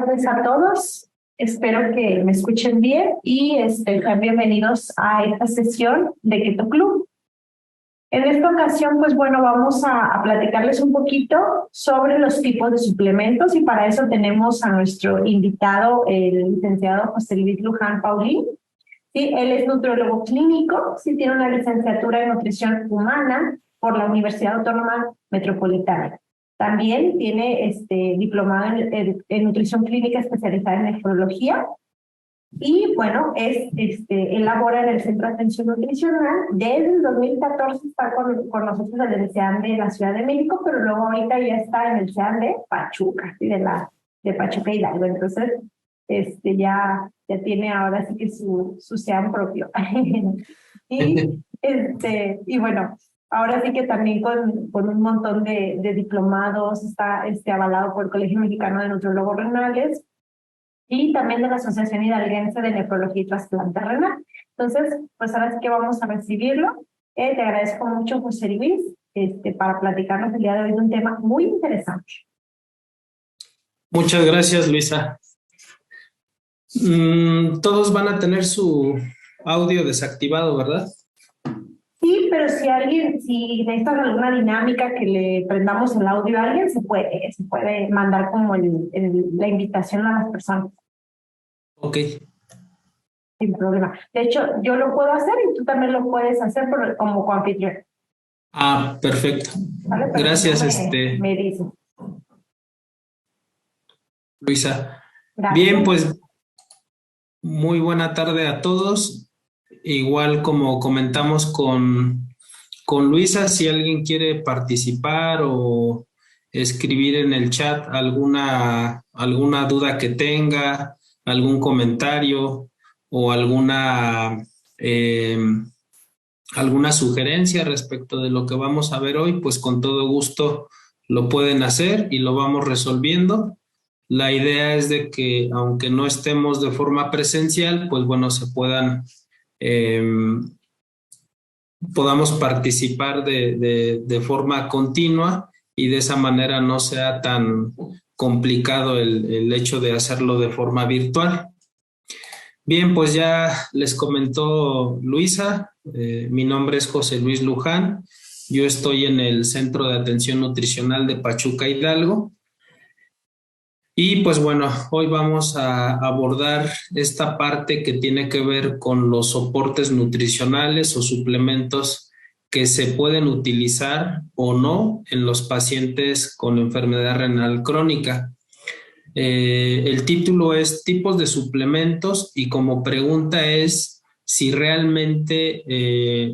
tardes a todos. Espero que me escuchen bien y sean bienvenidos a esta sesión de Keto Club. En esta ocasión, pues bueno, vamos a platicarles un poquito sobre los tipos de suplementos y para eso tenemos a nuestro invitado, el licenciado José Luis Luján Paulín. Sí, él es nutriólogo clínico, sí tiene una licenciatura en nutrición humana por la Universidad Autónoma Metropolitana. También tiene diplomado en nutrición clínica especializada en nefrología. Y bueno, él labora en el Centro de Atención Nutricional. Desde el 2014 está con nosotros en el CEAM de la Ciudad de México, pero luego ahorita ya está en el CEAM de Pachuca, ¿sí? de Pachuca Hidalgo. Entonces, ya tiene ahora sí que su CEAM propio. y bueno, ahora sí que también con un montón de diplomados, está avalado por el Colegio Mexicano de Nutriólogos Renales y también de la Asociación Hidalguense de Nefrología y Trasplante Renal. Entonces, pues ahora sí que vamos a recibirlo. Te agradezco mucho, José Luis, para platicarnos el día de hoy de un tema muy interesante. Muchas gracias, Luisa. Todos van a tener su audio desactivado, ¿verdad? Sí, pero si necesitan alguna dinámica que le prendamos el audio a alguien, se puede mandar como la invitación a las personas. Ok. Sin problema. De hecho, yo lo puedo hacer y tú también lo puedes hacer como coanfitrión. Ah, perfecto. ¿Vale? Pero Gracias, me dice. Luisa. Gracias. Bien, pues muy buena tarde a todos. Igual como comentamos con Luisa, si alguien quiere participar o escribir en el chat alguna duda que tenga, algún comentario o alguna sugerencia respecto de lo que vamos a ver hoy, pues con todo gusto lo pueden hacer y lo vamos resolviendo. La idea es de que aunque no estemos de forma presencial, pues bueno, podamos participar de forma continua y de esa manera no sea tan complicado el hecho de hacerlo de forma virtual. Bien, pues ya les comentó Luisa, mi nombre es José Luis Luján, yo estoy en el Centro de Atención Nutricional de Pachuca Hidalgo. Y pues bueno, hoy vamos a abordar esta parte que tiene que ver con los soportes nutricionales o suplementos que se pueden utilizar o no en los pacientes con enfermedad renal crónica. El título es Tipos de suplementos y como pregunta es si realmente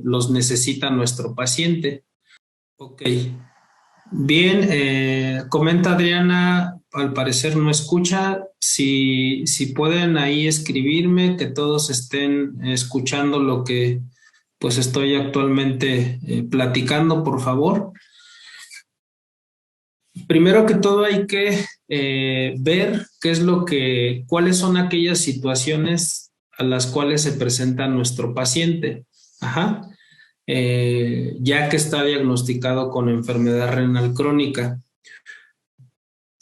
los necesita nuestro paciente. Ok. Bien, comenta Adriana, al parecer no escucha. Si pueden ahí escribirme, que todos estén escuchando lo que pues estoy actualmente platicando, por favor. Primero que todo hay que ver cuáles son aquellas situaciones a las cuales se presenta nuestro paciente. Ajá. Ya que está diagnosticado con enfermedad renal crónica.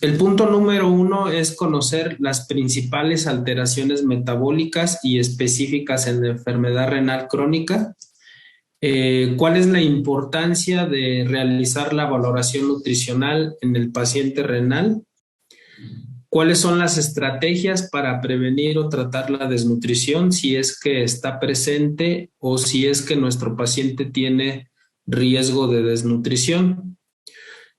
El punto número 1 es conocer las principales alteraciones metabólicas y específicas en la enfermedad renal crónica. ¿Cuál es la importancia de realizar la valoración nutricional en el paciente renal? ¿Cuáles son las estrategias para prevenir o tratar la desnutrición si es que está presente o si es que nuestro paciente tiene riesgo de desnutrición?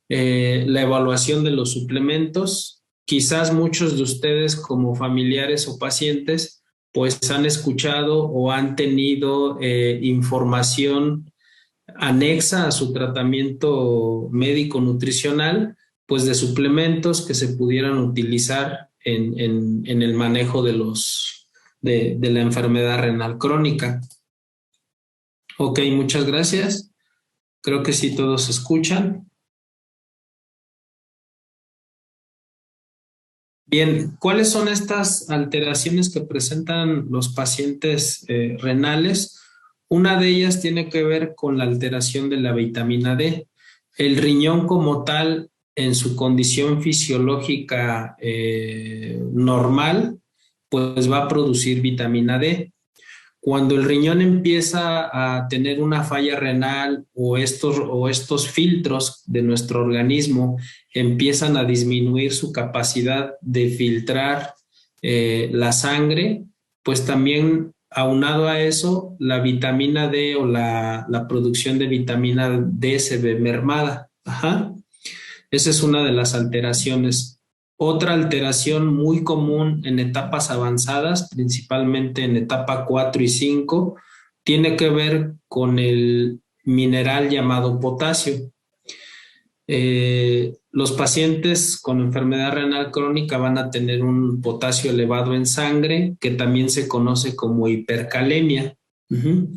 La evaluación de los suplementos. Quizás muchos de ustedes como familiares o pacientes pues han escuchado o han tenido información anexa a su tratamiento médico nutricional, pues de suplementos que se pudieran utilizar en el manejo de la enfermedad renal crónica. Ok, muchas gracias. Creo que sí todos escuchan. Bien, ¿cuáles son estas alteraciones que presentan los pacientes renales? Una de ellas tiene que ver con la alteración de la vitamina D. El riñón como tal en su condición fisiológica normal, pues va a producir vitamina D. Cuando el riñón empieza a tener una falla renal o estos filtros de nuestro organismo empiezan a disminuir su capacidad de filtrar la sangre, pues también aunado a eso, la vitamina D o la producción de vitamina D se ve mermada. Ajá. Esa es una de las alteraciones. Otra alteración muy común en etapas avanzadas, principalmente en etapa 4 y 5, tiene que ver con el mineral llamado potasio. Los pacientes con enfermedad renal crónica van a tener un potasio elevado en sangre, que también se conoce como hipercalemia. Uh-huh.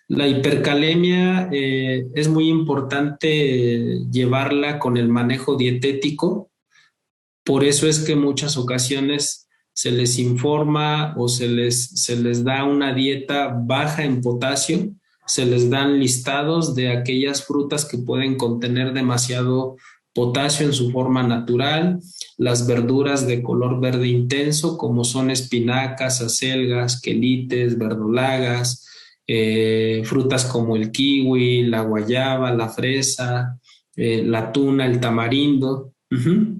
La hipercalemia es muy importante llevarla con el manejo dietético. Por eso es que en muchas ocasiones se les informa o se les da una dieta baja en potasio, se les dan listados de aquellas frutas que pueden contener demasiado potasio en su forma natural, las verduras de color verde intenso como son espinacas, acelgas, quelites, verdolagas, frutas como el kiwi, la guayaba, la fresa, la tuna, el tamarindo. Uh-huh,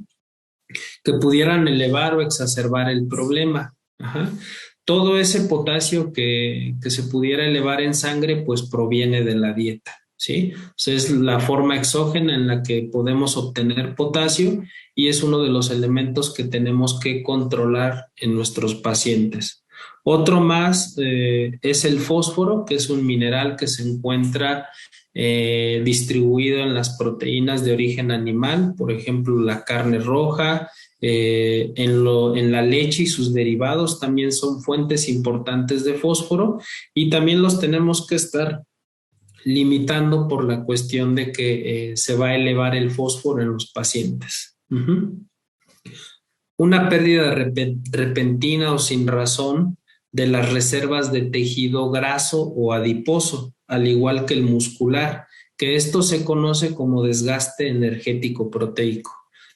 que pudieran elevar o exacerbar el problema. Ajá. Todo ese potasio que se pudiera elevar en sangre, pues proviene de la dieta, ¿sí? O sea, es la forma exógena en la que podemos obtener potasio y es uno de los elementos que tenemos que controlar en nuestros pacientes. Otro más es el fósforo, que es un mineral que se encuentra distribuido en las proteínas de origen animal, por ejemplo, la carne roja, en la leche y sus derivados también son fuentes importantes de fósforo y también los tenemos que estar limitando por la cuestión de que se va a elevar el fósforo en los pacientes. Uh-huh. Una pérdida repentina o sin razón de las reservas de tejido graso o adiposo, al igual que el muscular, que esto se conoce como desgaste energético proteico.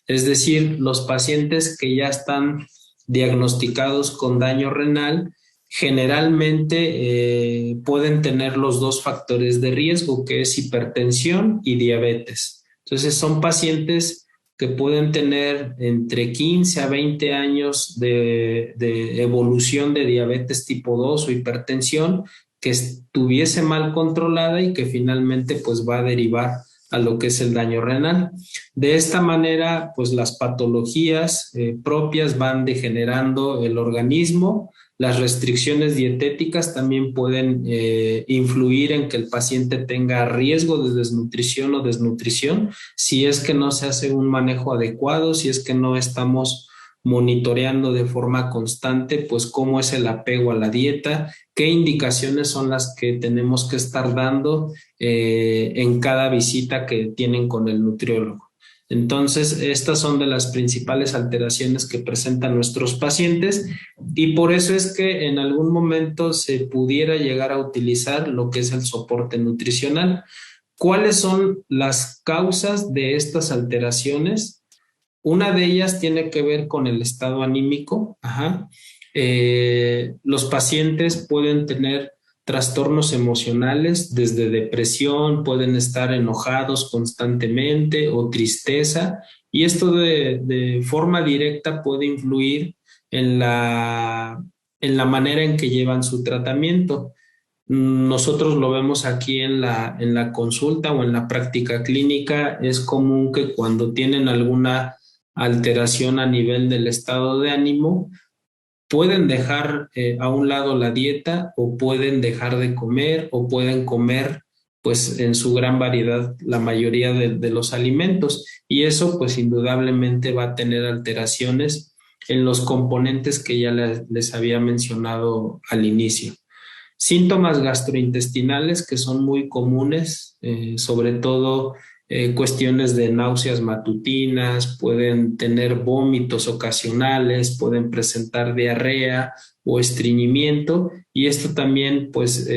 Es decir, los pacientes que ya están diagnosticados con daño renal generalmente pueden tener los dos factores de riesgo, que es hipertensión y diabetes. Entonces, son pacientes que pueden tener entre 15 a 20 años de evolución de diabetes tipo 2 o hipertensión que estuviese mal controlada y que finalmente pues va a derivar a lo que es el daño renal. De esta manera, pues las patologías propias van degenerando el organismo. Las restricciones dietéticas también pueden influir en que el paciente tenga riesgo de desnutrición o desnutrición si es que no se hace un manejo adecuado, si es que no estamos monitoreando de forma constante, pues cómo es el apego a la dieta, qué indicaciones son las que tenemos que estar dando en cada visita que tienen con el nutriólogo. Entonces, estas son de las principales alteraciones que presentan nuestros pacientes y por eso es que en algún momento se pudiera llegar a utilizar lo que es el soporte nutricional. ¿Cuáles son las causas de estas alteraciones? Una de ellas tiene que ver con el estado anímico. Ajá. Los pacientes pueden tener trastornos emocionales, desde depresión, pueden estar enojados constantemente o tristeza, y esto de forma directa puede influir en la manera en que llevan su tratamiento. Nosotros lo vemos aquí en la consulta o en la práctica clínica. Es común que cuando tienen alguna alteración a nivel del estado de ánimo, pueden dejar a un lado la dieta o pueden dejar de comer o pueden comer pues en su gran variedad la mayoría de los alimentos y eso pues indudablemente va a tener alteraciones en los componentes que ya les había mencionado al inicio. Síntomas gastrointestinales que son muy comunes, sobre todo cuestiones de náuseas matutinas, pueden tener vómitos ocasionales, pueden presentar diarrea o estreñimiento y esto también pues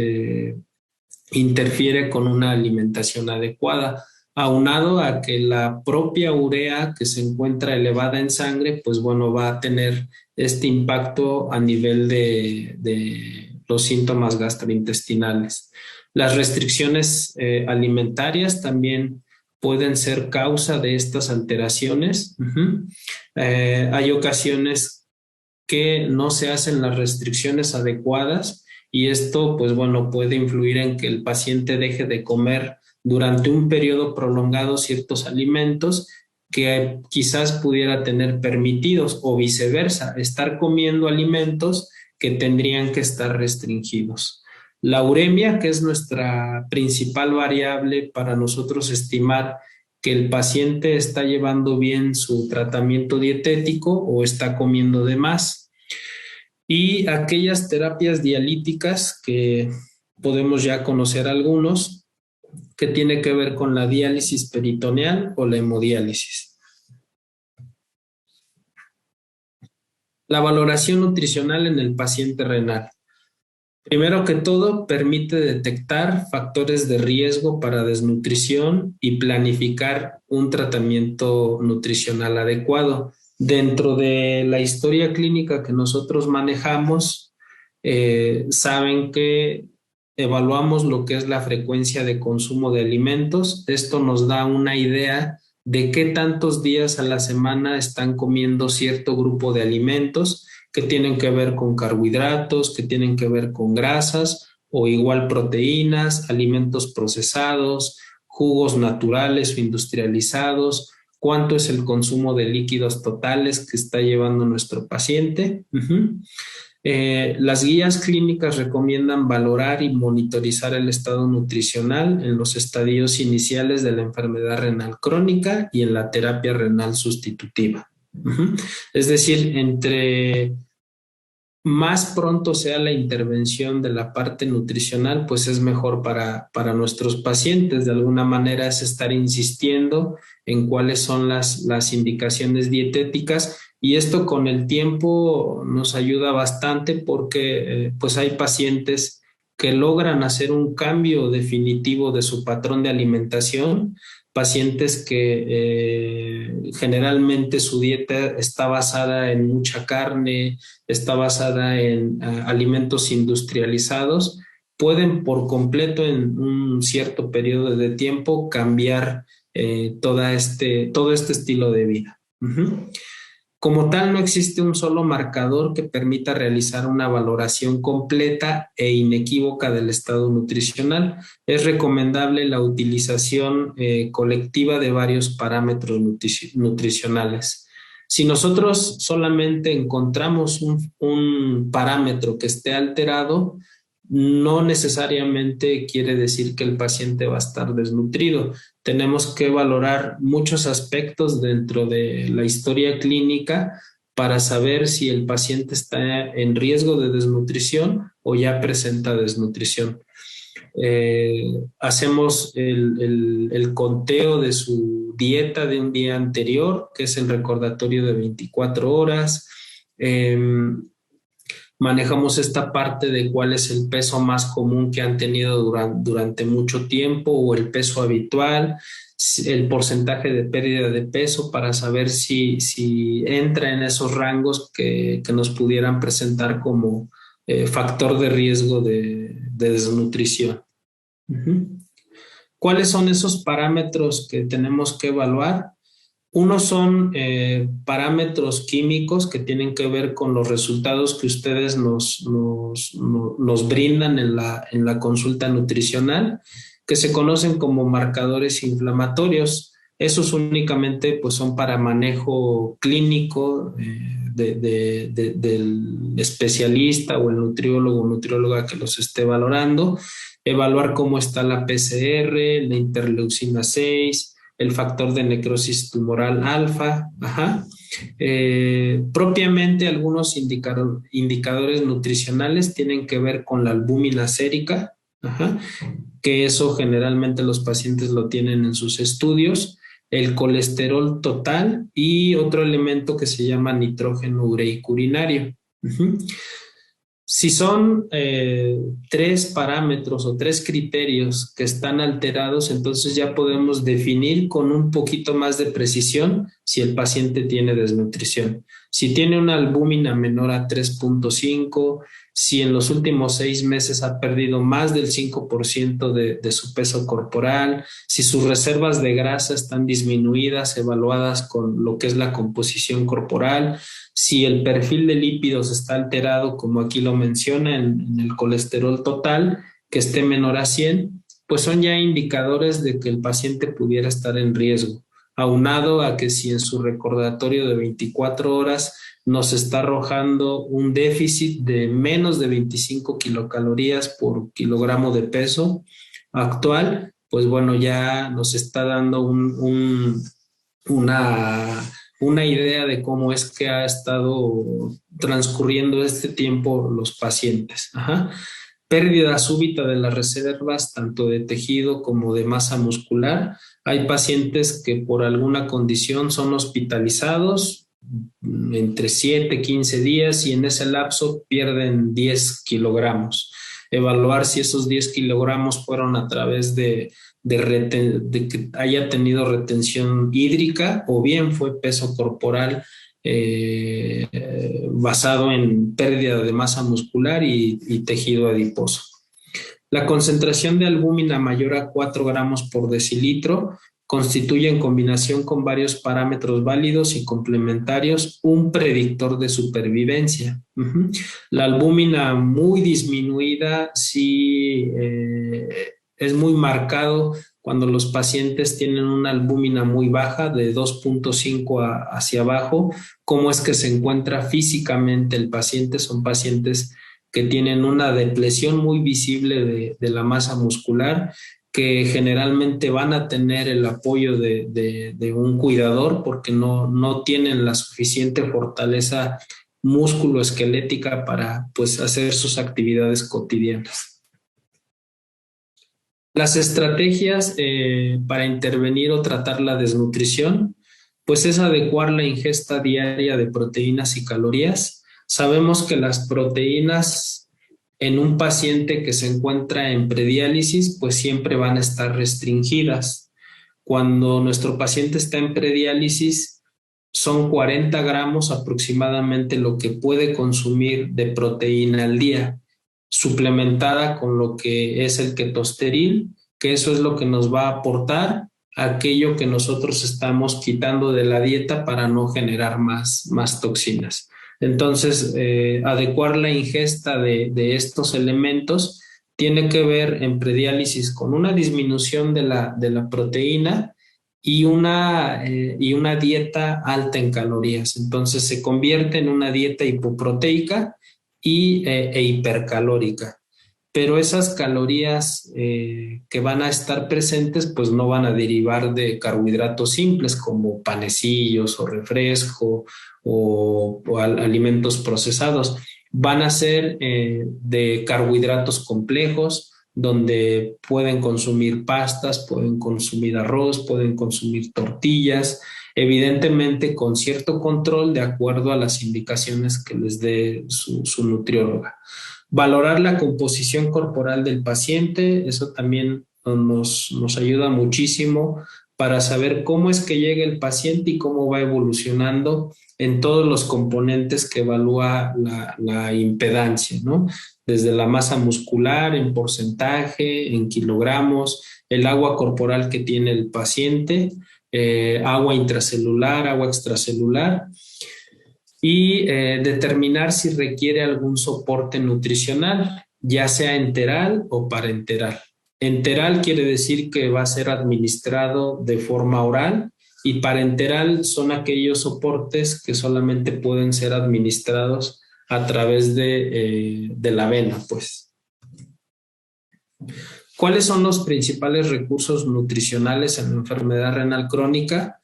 interfiere con una alimentación adecuada. aunado a que la propia urea que se encuentra elevada en sangre, pues bueno, va a tener este impacto a nivel de los síntomas gastrointestinales. Las restricciones alimentarias también pueden ser causa de estas alteraciones. Hay ocasiones que no se hacen las restricciones adecuadas y esto, pues bueno, puede influir en que el paciente deje de comer durante un periodo prolongado ciertos alimentos que quizás pudiera tener permitidos o viceversa, estar comiendo alimentos que tendrían que estar restringidos. La uremia, que es nuestra principal variable para nosotros estimar que el paciente está llevando bien su tratamiento dietético o está comiendo de más. Y aquellas terapias dialíticas que podemos ya conocer algunos, que tiene que ver con la diálisis peritoneal o la hemodiálisis. La valoración nutricional en el paciente renal. Primero que todo, permite detectar factores de riesgo para desnutrición y planificar un tratamiento nutricional adecuado. Dentro de la historia clínica que nosotros manejamos, saben que evaluamos lo que es la frecuencia de consumo de alimentos. Esto nos da una idea de qué tantos días a la semana están comiendo cierto grupo de alimentos que tienen que ver con carbohidratos, que tienen que ver con grasas o igual proteínas, alimentos procesados, jugos naturales o industrializados, cuánto es el consumo de líquidos totales que está llevando nuestro paciente. Las guías clínicas recomiendan valorar y monitorizar el estado nutricional en los estadios iniciales de la enfermedad renal crónica y en la terapia renal sustitutiva. Es decir, entre más pronto sea la intervención de la parte nutricional, pues es mejor para nuestros pacientes. De alguna manera es estar insistiendo en cuáles son las indicaciones dietéticas y esto con el tiempo nos ayuda bastante porque pues hay pacientes que logran hacer un cambio definitivo de su patrón de alimentación, pacientes que generalmente su dieta está basada en mucha carne, está basada en alimentos industrializados, pueden por completo en un cierto periodo de tiempo cambiar todo este estilo de vida. Como tal, no existe un solo marcador que permita realizar una valoración completa e inequívoca del estado nutricional. Es recomendable la utilización colectiva de varios parámetros nutricionales. Si nosotros solamente encontramos un parámetro que esté alterado, no necesariamente quiere decir que el paciente va a estar desnutrido. Tenemos que valorar muchos aspectos dentro de la historia clínica para saber si el paciente está en riesgo de desnutrición o ya presenta desnutrición. Hacemos el conteo de su dieta de un día anterior, que es el recordatorio de 24 horas. Manejamos esta parte de cuál es el peso más común que han tenido durante mucho tiempo o el peso habitual, el porcentaje de pérdida de peso para saber si entra en esos rangos que nos pudieran presentar como factor de riesgo de desnutrición. ¿Cuáles son esos parámetros que tenemos que evaluar? Unos son parámetros químicos que tienen que ver con los resultados que ustedes nos brindan en la consulta nutricional, que se conocen como marcadores inflamatorios. Esos únicamente pues, son para manejo clínico del especialista o el nutriólogo o nutrióloga que los esté valorando, evaluar cómo está la PCR, la interleucina 6, el factor de necrosis tumoral alfa. Propiamente algunos indicadores nutricionales tienen que ver con la albúmina sérica, que eso generalmente los pacientes lo tienen en sus estudios, el colesterol total y otro elemento que se llama nitrógeno ureico urinario. Si son tres parámetros o tres criterios que están alterados, entonces ya podemos definir con un poquito más de precisión si el paciente tiene desnutrición. Si tiene una albúmina menor a 3.5, si en los últimos 6 meses ha perdido más del 5% de su peso corporal, si sus reservas de grasa están disminuidas, evaluadas con lo que es la composición corporal, si el perfil de lípidos está alterado, como aquí lo menciona, en el colesterol total, que esté menor a 100, pues son ya indicadores de que el paciente pudiera estar en riesgo, aunado a que si en su recordatorio de 24 horas nos está arrojando un déficit de menos de 25 kilocalorías por kilogramo de peso actual, pues bueno, ya nos está dando una idea de cómo es que ha estado transcurriendo este tiempo los pacientes. Ajá. Pérdida súbita de las reservas, tanto de tejido como de masa muscular. Hay pacientes que por alguna condición son hospitalizados entre 7 y 15 días y en ese lapso pierden 10 kilogramos. Evaluar si esos 10 kilogramos fueron a través de que haya tenido retención hídrica o bien fue peso corporal basado en pérdida de masa muscular y tejido adiposo. La concentración de albúmina mayor a 4 gramos por decilitro constituye en combinación con varios parámetros válidos y complementarios un predictor de supervivencia. La albúmina muy disminuida sí es muy marcado cuando los pacientes tienen una albúmina muy baja de 2.5 hacia abajo. ¿Cómo es que se encuentra físicamente el paciente? Son pacientes que tienen una depresión muy visible de la masa muscular, que generalmente van a tener el apoyo de un cuidador porque no tienen la suficiente fortaleza músculo-esquelética para pues, hacer sus actividades cotidianas. Las estrategias para intervenir o tratar la desnutrición, pues es adecuar la ingesta diaria de proteínas y calorías. Sabemos que las proteínas en un paciente que se encuentra en prediálisis, pues siempre van a estar restringidas. Cuando nuestro paciente está en prediálisis, son 40 gramos aproximadamente lo que puede consumir de proteína al día, suplementada con lo que es el ketosteril, que eso es lo que nos va a aportar aquello que nosotros estamos quitando de la dieta para no generar más toxinas. Entonces, adecuar la ingesta de estos elementos tiene que ver en prediálisis con una disminución de la proteína y una dieta alta en calorías. Entonces, se convierte en una dieta hipoproteica e hipercalórica. Pero esas calorías que van a estar presentes, pues no van a derivar de carbohidratos simples como panecillos o refresco o alimentos procesados. Van a ser de carbohidratos complejos, donde pueden consumir pastas, pueden consumir arroz, pueden consumir tortillas, evidentemente con cierto control de acuerdo a las indicaciones que les dé su nutrióloga. Valorar la composición corporal del paciente, eso también nos ayuda muchísimo para saber cómo es que llega el paciente y cómo va evolucionando en todos los componentes que evalúa la impedancia, ¿no? Desde la masa muscular, en porcentaje, en kilogramos, el agua corporal que tiene el paciente, agua intracelular, agua extracelular, y determinar si requiere algún soporte nutricional, ya sea enteral o parenteral. Enteral quiere decir que va a ser administrado de forma oral y parenteral son aquellos soportes que solamente pueden ser administrados a través de la vena, pues. ¿Cuáles son los principales recursos nutricionales en la enfermedad renal crónica?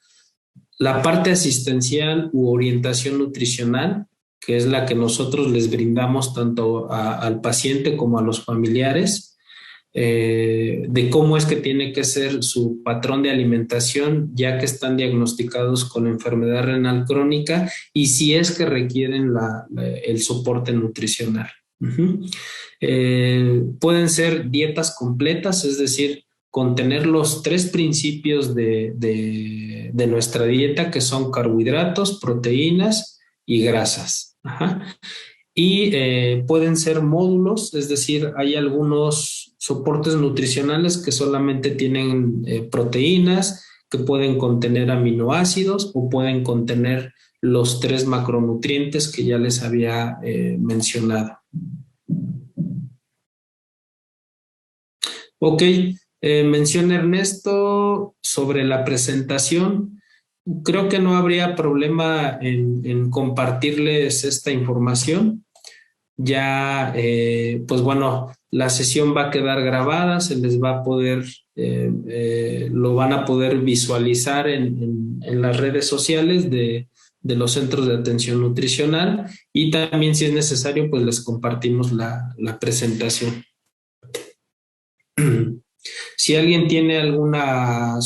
La parte asistencial u orientación nutricional, que es la que nosotros les brindamos tanto al paciente como a los familiares, de cómo es que tiene que ser su patrón de alimentación ya que están diagnosticados con enfermedad renal crónica y si es que requieren el soporte nutricional. Ujú. Pueden ser dietas completas, es decir, contener los tres principios de nuestra dieta, que son carbohidratos, proteínas y grasas. Ajá. Y pueden ser módulos, es decir, hay algunos soportes nutricionales que solamente tienen proteínas, que pueden contener aminoácidos o pueden contener los tres macronutrientes que ya les había mencionado. Ok, menciona Ernesto sobre la presentación. Creo que no habría problema en compartirles esta información. Ya, pues bueno, la sesión va a quedar grabada, se les va a poder, lo van a poder visualizar en las redes sociales de los centros de atención nutricional, y también, si es necesario, pues les compartimos la presentación. Si alguien tiene alguna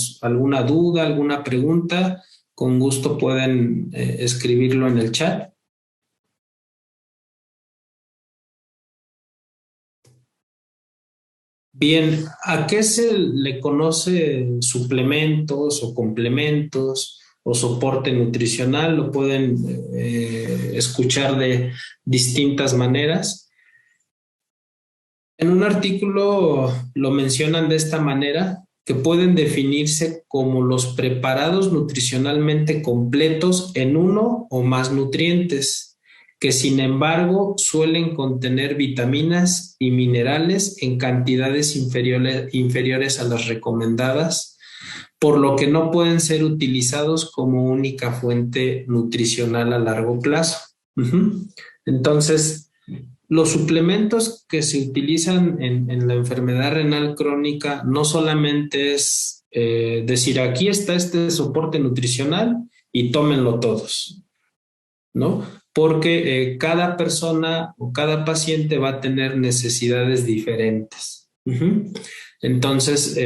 duda, alguna pregunta, con gusto pueden escribirlo en el chat. Bien, ¿a qué se le conoce suplementos o complementos o soporte nutricional? Lo pueden escuchar de distintas maneras. En un artículo lo mencionan de esta manera, que pueden definirse como los preparados nutricionalmente completos en uno o más nutrientes, que sin embargo suelen contener vitaminas y minerales en cantidades inferiores a las recomendadas, por lo que no pueden ser utilizados como única fuente nutricional a largo plazo. Entonces, los suplementos que se utilizan en la enfermedad renal crónica no solamente es decir, aquí está este soporte nutricional y tómenlo todos, ¿no? Porque cada persona o cada paciente va a tener necesidades diferentes. Entonces,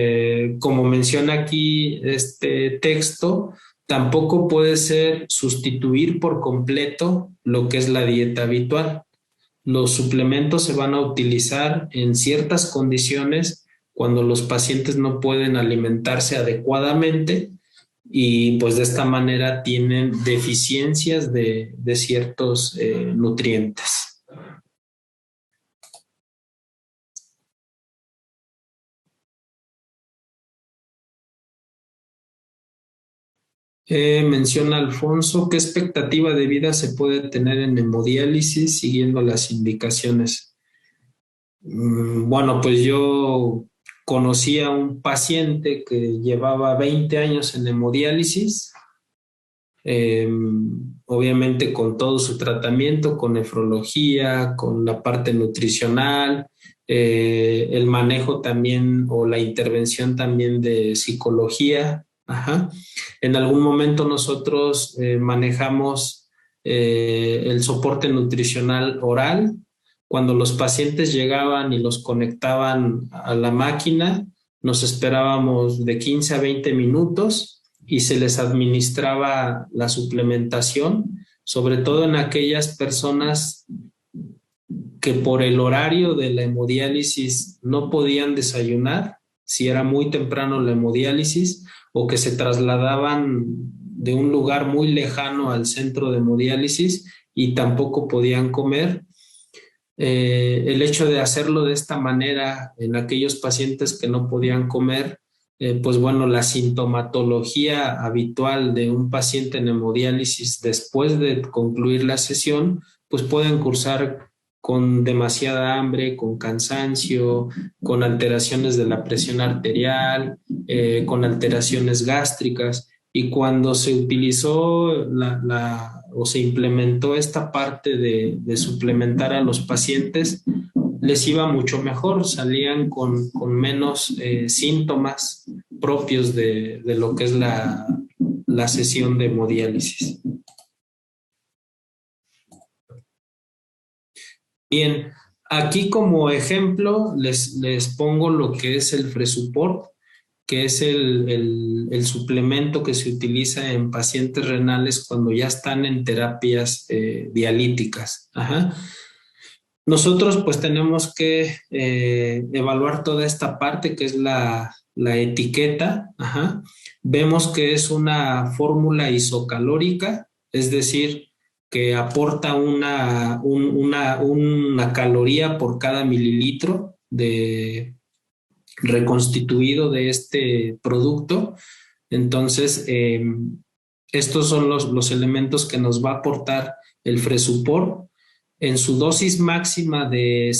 como menciona aquí este texto, tampoco puede ser sustituir por completo lo que es la dieta habitual. Los suplementos se van a utilizar en ciertas condiciones cuando los pacientes no pueden alimentarse adecuadamente, y pues de esta manera tienen deficiencias de ciertos nutrientes. Menciona Alfonso, ¿qué expectativa de vida se puede tener en hemodiálisis siguiendo las indicaciones? Bueno, pues yo conocí a un paciente que llevaba 20 años en hemodiálisis, eh, obviamente con todo su tratamiento, con nefrología, con la parte nutricional, el manejo también o la intervención también de psicología. Ajá. En algún momento nosotros manejamos el soporte nutricional oral. Cuando los pacientes llegaban y los conectaban a la máquina, nos esperábamos de 15 a 20 minutos y se les administraba la suplementación, sobre todo en aquellas personas que por el horario de la hemodiálisis no podían desayunar, si era muy temprano la hemodiálisis, o que se trasladaban de un lugar muy lejano al centro de hemodiálisis y tampoco podían comer. El hecho de hacerlo de esta manera en aquellos pacientes que no podían comer, pues bueno, la sintomatología habitual de un paciente en hemodiálisis después de concluir la sesión, pues pueden cursar con demasiada hambre, con cansancio, con alteraciones de la presión arterial, con alteraciones gástricas. Y cuando se utilizó o se implementó esta parte de suplementar a los pacientes, les iba mucho mejor, salían con menos síntomas propios de lo que es la sesión de hemodiálisis. Bien, aquí como ejemplo les pongo lo que es el Fresupport, que es el suplemento que se utiliza en pacientes renales cuando ya están en terapias dialíticas. Ajá. Nosotros pues tenemos que evaluar toda esta parte que es la etiqueta. Ajá. Vemos que es una fórmula isocalórica, es decir, que aporta una caloría por cada mililitro de reconstituido de este producto. Entonces, estos son los elementos que nos va a aportar el Fresupor en su dosis máxima de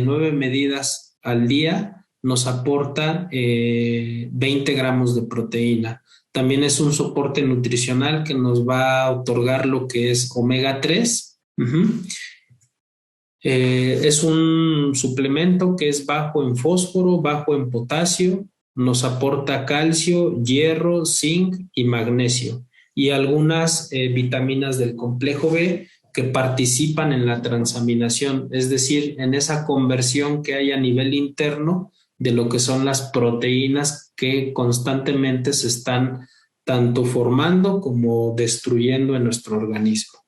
9 medidas al día. Nos aporta 20 gramos de proteína. También es un soporte nutricional que nos va a otorgar lo que es omega 3. Es un suplemento que es bajo en fósforo, bajo en potasio, nos aporta calcio, hierro, zinc y magnesio y algunas vitaminas del complejo B que participan en la transaminación, es decir, en esa conversión que hay a nivel interno de lo que son las proteínas que constantemente se están tanto formando como destruyendo en nuestro organismo.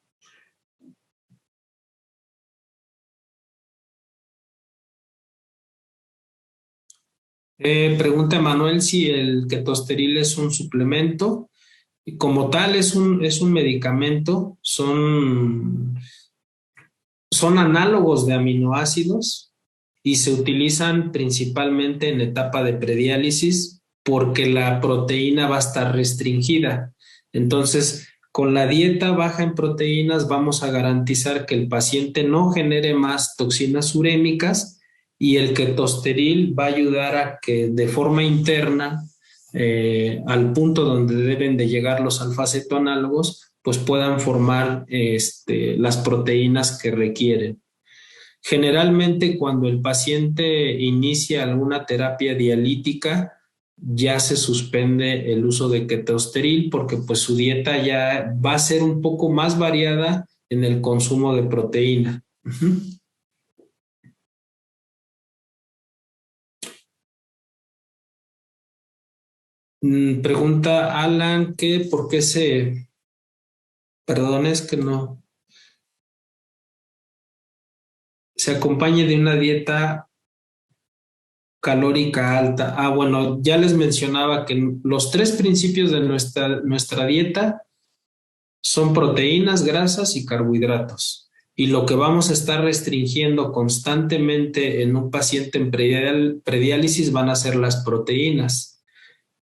Pregunta Manuel si el ketosteril es un suplemento. Como tal, es un medicamento, son análogos de aminoácidos y se utilizan principalmente en etapa de prediálisis porque la proteína va a estar restringida. Entonces, con la dieta baja en proteínas vamos a garantizar que el paciente no genere más toxinas urémicas y el ketosteril va a ayudar a que de forma interna, al punto donde deben de llegar los alfa-cetoanálogos, pues puedan formar las proteínas que requieren. Generalmente cuando el paciente inicia alguna terapia dialítica, ya se suspende el uso de ketosteril porque pues su dieta ya va a ser un poco más variada en el consumo de proteína. Pregunta Alan que por qué perdón, es que no, se acompaña de una dieta calórica alta. Bueno, ya les mencionaba que los tres principios de nuestra dieta son proteínas, grasas y carbohidratos. Y lo que vamos a estar restringiendo constantemente en un paciente en prediálisis van a ser las proteínas.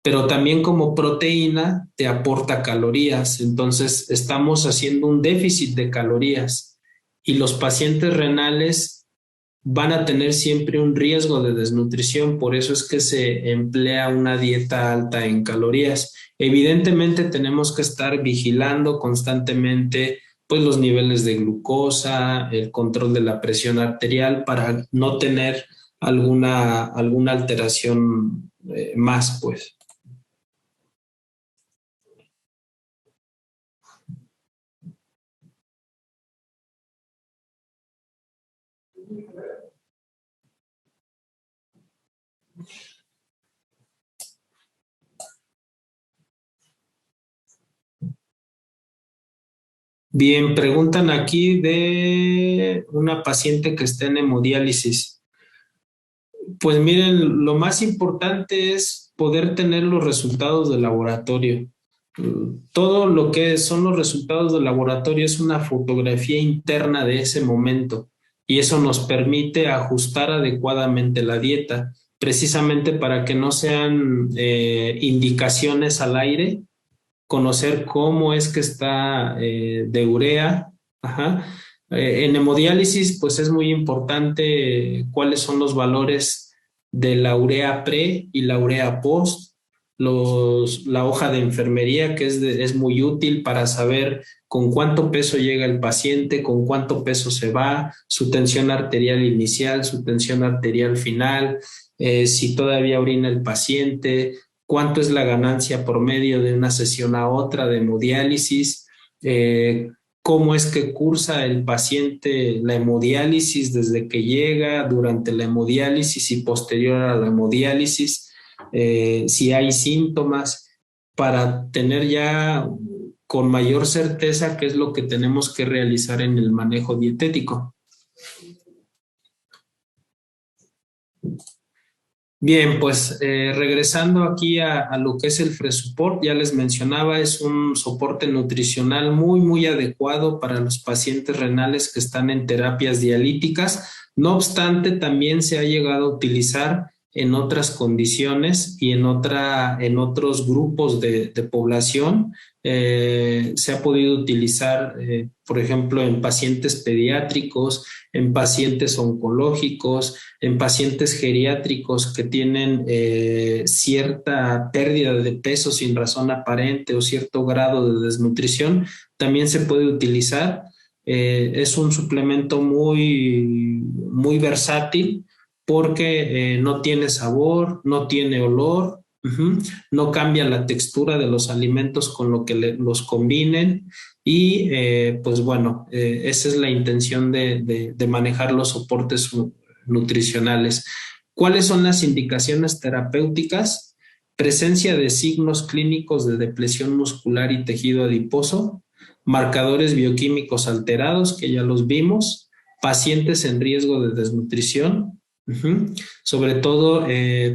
Pero también como proteína te aporta calorías. Entonces estamos haciendo un déficit de calorías. Y los pacientes renales van a tener siempre un riesgo de desnutrición, por eso es que se emplea una dieta alta en calorías. Evidentemente tenemos que estar vigilando constantemente pues los niveles de glucosa, el control de la presión arterial para no tener alguna alteración más, pues. Bien, preguntan aquí de una paciente que está en hemodiálisis. Pues miren, lo más importante es poder tener los resultados del laboratorio. Todo lo que son los resultados del laboratorio es una fotografía interna de ese momento y eso nos permite ajustar adecuadamente la dieta, precisamente para que no sean indicaciones al aire, conocer cómo es que está de urea. Ajá. En hemodiálisis, pues es muy importante cuáles son los valores de la urea pre y la urea post, la hoja de enfermería, que es muy útil para saber con cuánto peso llega el paciente, con cuánto peso se va, su tensión arterial inicial, su tensión arterial final, si todavía orina el paciente, cuánto es la ganancia por medio de una sesión a otra de hemodiálisis, cómo es que cursa el paciente la hemodiálisis desde que llega, durante la hemodiálisis y posterior a la hemodiálisis, si hay síntomas, para tener ya con mayor certeza qué es lo que tenemos que realizar en el manejo dietético. Bien, pues regresando aquí a lo que es el Fresupport, ya les mencionaba, es un soporte nutricional muy adecuado para los pacientes renales que están en terapias dialíticas. No obstante, también se ha llegado a utilizar en otras condiciones y en otros grupos de población. Se ha podido utilizar, por ejemplo, en pacientes pediátricos, en pacientes oncológicos, en pacientes geriátricos que tienen cierta pérdida de peso sin razón aparente o cierto grado de desnutrición, también se puede utilizar. Es un suplemento muy versátil porque no tiene sabor, no tiene olor, no cambia la textura de los alimentos con lo que los combinen y pues bueno, esa es la intención de manejar los soportes nutricionales. ¿Cuáles son las indicaciones terapéuticas? Presencia de signos clínicos de depresión muscular y tejido adiposo, marcadores bioquímicos alterados, que ya los vimos, pacientes en riesgo de desnutrición, sobre todo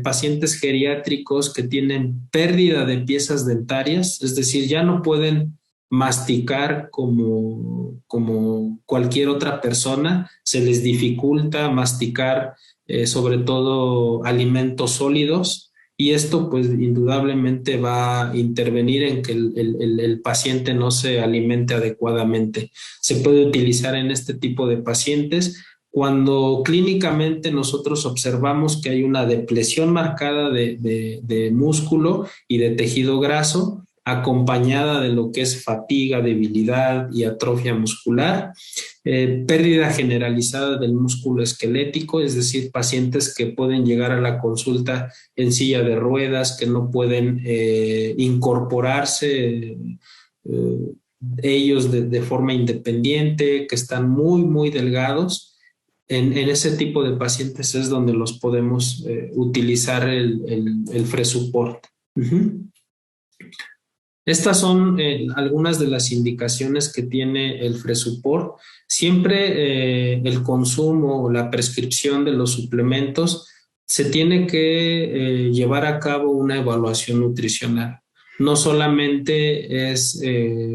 pacientes geriátricos que tienen pérdida de piezas dentarias, es decir, ya no pueden masticar como cualquier otra persona, se les dificulta masticar sobre todo alimentos sólidos y esto pues indudablemente va a intervenir en que el paciente no se alimente adecuadamente. Se puede utilizar en este tipo de pacientes cuando clínicamente nosotros observamos que hay una depresión marcada de músculo y de tejido graso, acompañada de lo que es fatiga, debilidad y atrofia muscular, pérdida generalizada del músculo esquelético, es decir, pacientes que pueden llegar a la consulta en silla de ruedas, que no pueden incorporarse ellos de forma independiente, que están muy delgados. En ese tipo de pacientes es donde los podemos utilizar el Fresupport. Estas son algunas de las indicaciones que tiene el Fresupport. Siempre el consumo o la prescripción de los suplementos se tiene que llevar a cabo una evaluación nutricional. No solamente es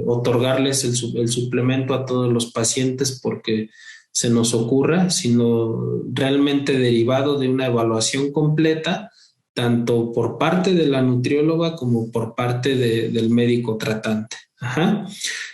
otorgarles el suplemento a todos los pacientes porque se nos ocurra, sino realmente derivado de una evaluación completa tanto por parte de la nutrióloga como por parte del médico tratante. Ajá.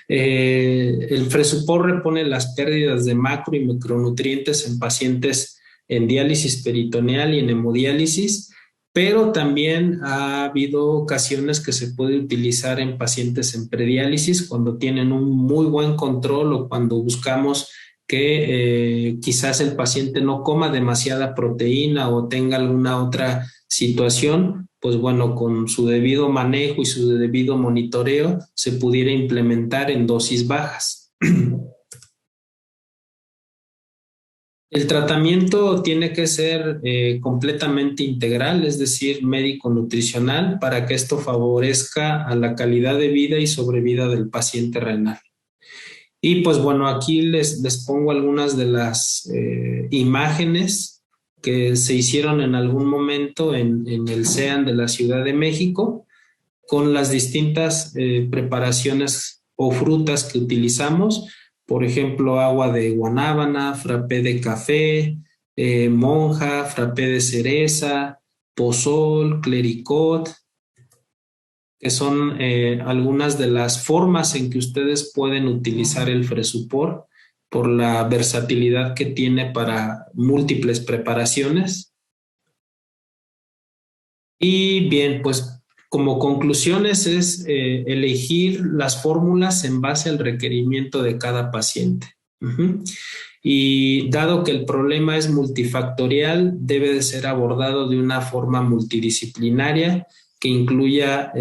El Fresupport repone las pérdidas de macro y micronutrientes en pacientes en diálisis peritoneal y en hemodiálisis, pero también ha habido ocasiones que se puede utilizar en pacientes en prediálisis cuando tienen un muy buen control o cuando buscamos que quizás el paciente no coma demasiada proteína o tenga alguna otra situación, pues bueno, con su debido manejo y su debido monitoreo se pudiera implementar en dosis bajas. El tratamiento tiene que ser completamente integral, es decir, médico-nutricional, para que esto favorezca a la calidad de vida y sobrevida del paciente renal. Y pues bueno, aquí les pongo algunas de las imágenes que se hicieron en algún momento en el CEAN de la Ciudad de México con las distintas preparaciones o frutas que utilizamos, por ejemplo, agua de guanábana, frappé de café, monja, frappé de cereza, pozol, clericot, que son algunas de las formas en que ustedes pueden utilizar el Fresupport por la versatilidad que tiene para múltiples preparaciones. Y bien, pues como conclusiones es elegir las fórmulas en base al requerimiento de cada paciente. Y dado que el problema es multifactorial, debe de ser abordado de una forma multidisciplinaria que incluya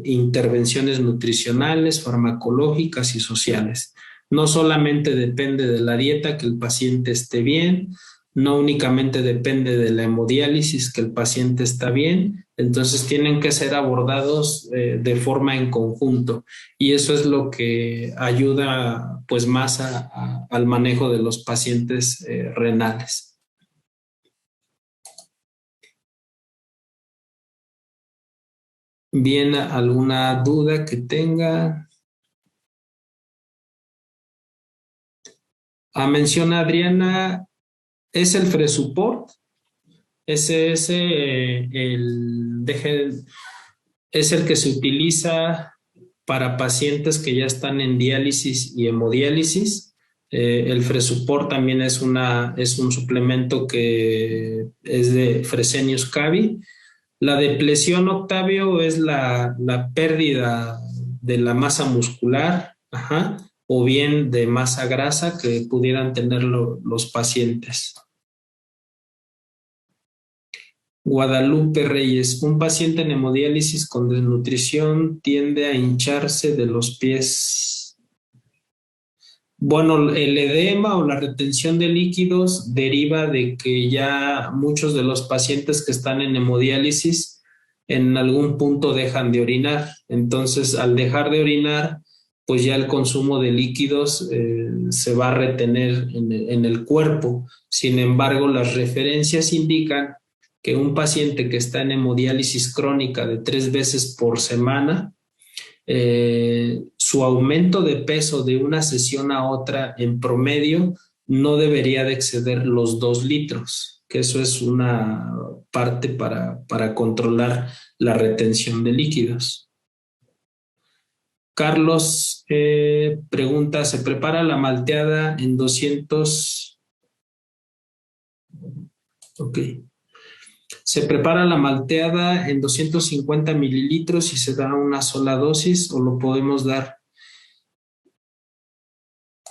intervenciones nutricionales, farmacológicas y sociales. No solamente depende de la dieta que el paciente esté bien, no únicamente depende de la hemodiálisis que el paciente está bien, entonces tienen que ser abordados de forma en conjunto y eso es lo que ayuda pues más al manejo de los pacientes renales. Bien, ¿alguna duda que tenga? Menciona Adriana, es el Fresuport. Ese es es el que se utiliza para pacientes que ya están en diálisis y hemodiálisis. El Fresuport también es un suplemento que es de Fresenius Kabi. La depresión, Octavio, es la pérdida de la masa muscular, ajá, o bien de masa grasa que pudieran tener los pacientes. Guadalupe Reyes, un paciente en hemodiálisis con desnutrición tiende a hincharse de los pies. Bueno, el edema o la retención de líquidos deriva de que ya muchos de los pacientes que están en hemodiálisis en algún punto dejan de orinar. Entonces, al dejar de orinar, pues ya el consumo de líquidos se va a retener en el cuerpo. Sin embargo, las referencias indican que un paciente que está en hemodiálisis crónica de 3 veces por semana, su aumento de peso de una sesión a otra en promedio no debería de exceder los 2 litros, que eso es una parte para controlar la retención de líquidos. Carlos pregunta, ¿se prepara la malteada en 200? Ok. Se prepara la malteada en 250 mililitros y se da una sola dosis o lo podemos dar.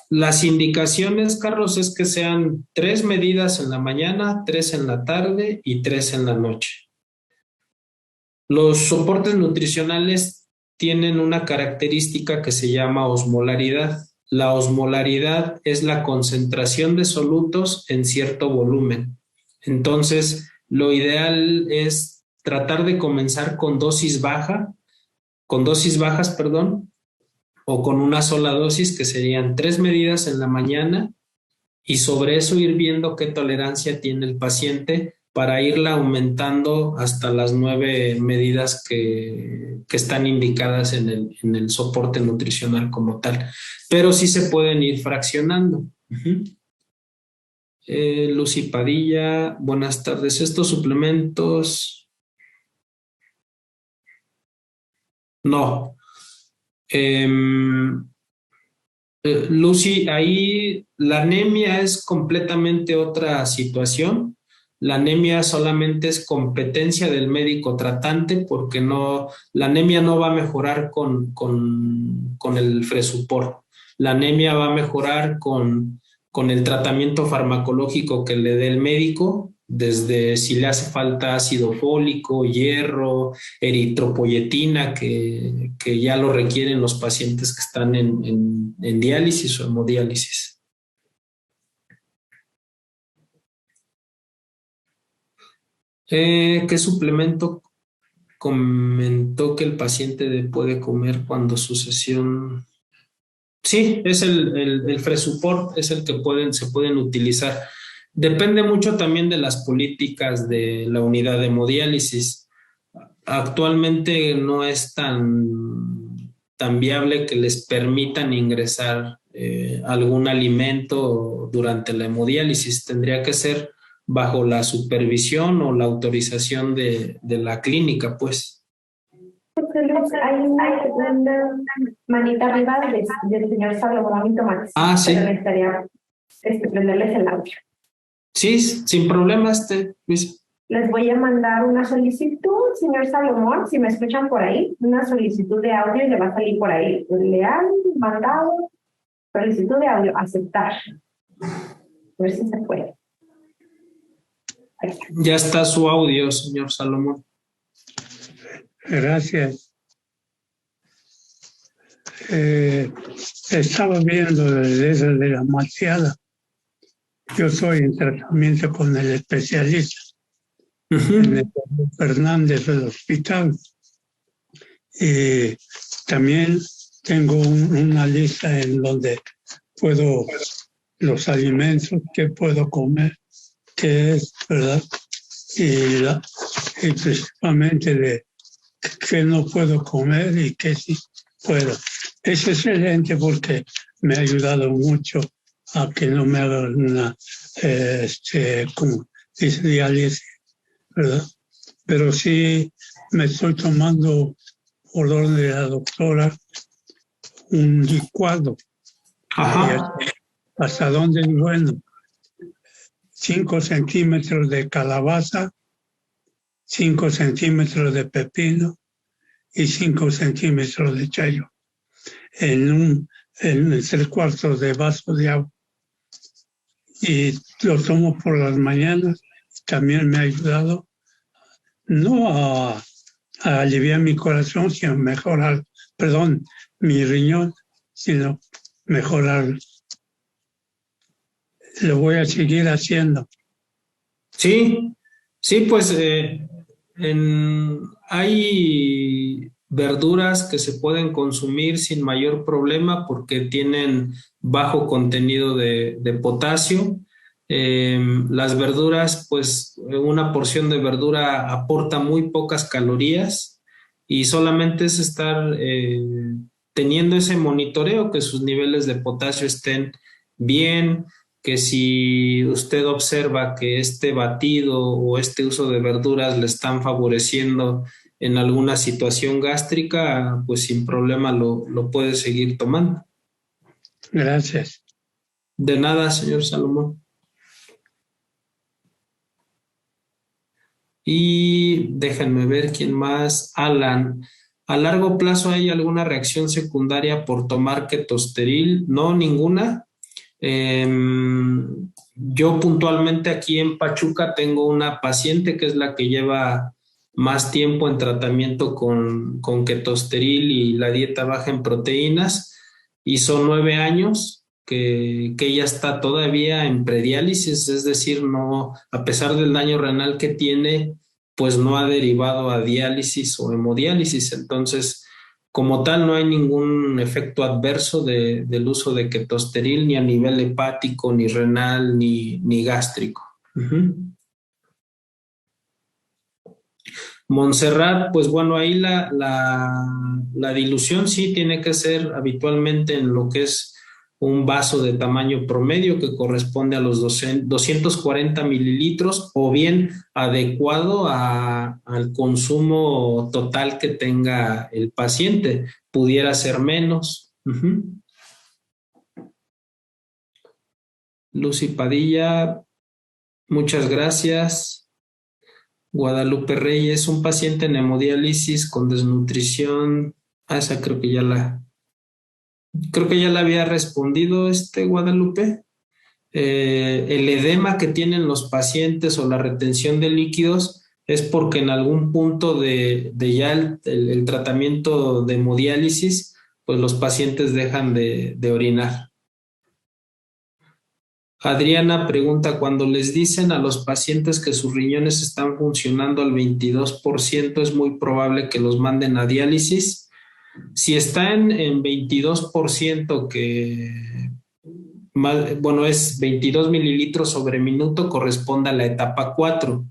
Las indicaciones, Carlos, es que sean 3 medidas en la mañana, 3 en la tarde y 3 en la noche. Los soportes nutricionales tienen una característica que se llama osmolaridad. La osmolaridad es la concentración de solutos en cierto volumen. Entonces, lo ideal es tratar de comenzar con dosis bajas, o con una sola dosis, que serían 3 medidas en la mañana, y sobre eso ir viendo qué tolerancia tiene el paciente para irla aumentando hasta las 9 medidas que están indicadas en el soporte nutricional como tal. Pero sí se pueden ir fraccionando. Lucy Padilla, buenas tardes. Estos suplementos, no. Lucy, ahí la anemia es completamente otra situación. La anemia solamente es competencia del médico tratante porque la anemia no va a mejorar con el Fresuport. La anemia va a mejorar con el tratamiento farmacológico que le dé el médico, desde si le hace falta ácido fólico, hierro, eritropoyetina, que ya lo requieren los pacientes que están en diálisis o hemodiálisis. ¿Qué suplemento comentó que el paciente puede comer cuando su sesión? Sí, es el Fresuport, es el que se pueden utilizar. Depende mucho también de las políticas de la unidad de hemodiálisis. Actualmente no es tan viable que les permitan ingresar algún alimento durante la hemodiálisis. Tendría que ser bajo la supervisión o la autorización de la clínica, pues. Hay una manita arriba del señor Salomón Tomás. Sí. Pero necesitaría prenderles el audio. Sí, sin problemas, Luis. Les voy a mandar una solicitud, señor Salomón, si me escuchan por ahí, una solicitud de audio y le va a salir por ahí. Le han mandado solicitud de audio, aceptar. A ver si se puede. Ya está su audio, señor Salomón. Gracias. Estaba viendo desde de la malteada. Yo soy en tratamiento con el especialista en el Fernández del hospital. Y también tengo una lista en donde los alimentos que puedo comer, que es, ¿verdad? Y principalmente de qué no puedo comer y qué sí puedo. Es excelente porque me ha ayudado mucho a que no me hagan una, como dice, diálisis, ¿verdad? Pero sí me estoy tomando, por orden de la doctora, un licuado. Ajá. ¿Hasta dónde es bueno? 5 centímetros de calabaza, 5 centímetros de pepino y 5 centímetros de chayo en 3/4 de vaso de agua. Y lo tomo por las mañanas. También me ha ayudado no a aliviar mi corazón, sino mejorar, perdón, mi riñón, sino mejorar. Lo voy a seguir haciendo. Sí, sí, pues hay verduras que se pueden consumir sin mayor problema porque tienen bajo contenido de potasio. Las verduras, pues una porción de verdura aporta muy pocas calorías y solamente es estar teniendo ese monitoreo que sus niveles de potasio estén bien, que si usted observa que este batido o este uso de verduras le están favoreciendo en alguna situación gástrica, pues sin problema lo puede seguir tomando. Gracias. De nada, señor Salomón. Y déjenme ver quién más. Alan, ¿a largo plazo hay alguna reacción secundaria por tomar ketosteril? No, ninguna. Yo puntualmente aquí en Pachuca tengo una paciente que es la que lleva más tiempo en tratamiento con ketosteril y la dieta baja en proteínas y son 9 años que ella está todavía en prediálisis, es decir, no, a pesar del daño renal que tiene, pues no ha derivado a diálisis o hemodiálisis. Entonces, como tal, no hay ningún efecto adverso del uso de ketosteril ni a nivel hepático, ni renal, ni gástrico. Montserrat, pues bueno, ahí la dilución sí tiene que ser habitualmente en lo que es un vaso de tamaño promedio que corresponde a los 240 mililitros o bien adecuado al consumo total que tenga el paciente. Pudiera ser menos. Lucy Padilla, muchas gracias. Guadalupe Reyes, un paciente en hemodiálisis con desnutrición. Esa creo que ya la había respondido Guadalupe. El edema que tienen los pacientes o la retención de líquidos es porque en algún punto de ya el tratamiento de hemodiálisis, pues los pacientes dejan de orinar. Adriana pregunta, cuando les dicen a los pacientes que sus riñones están funcionando al 22%, es muy probable que los manden a diálisis. Si está en 22%, bueno, es 22 mililitros sobre minuto, corresponde a la etapa 4.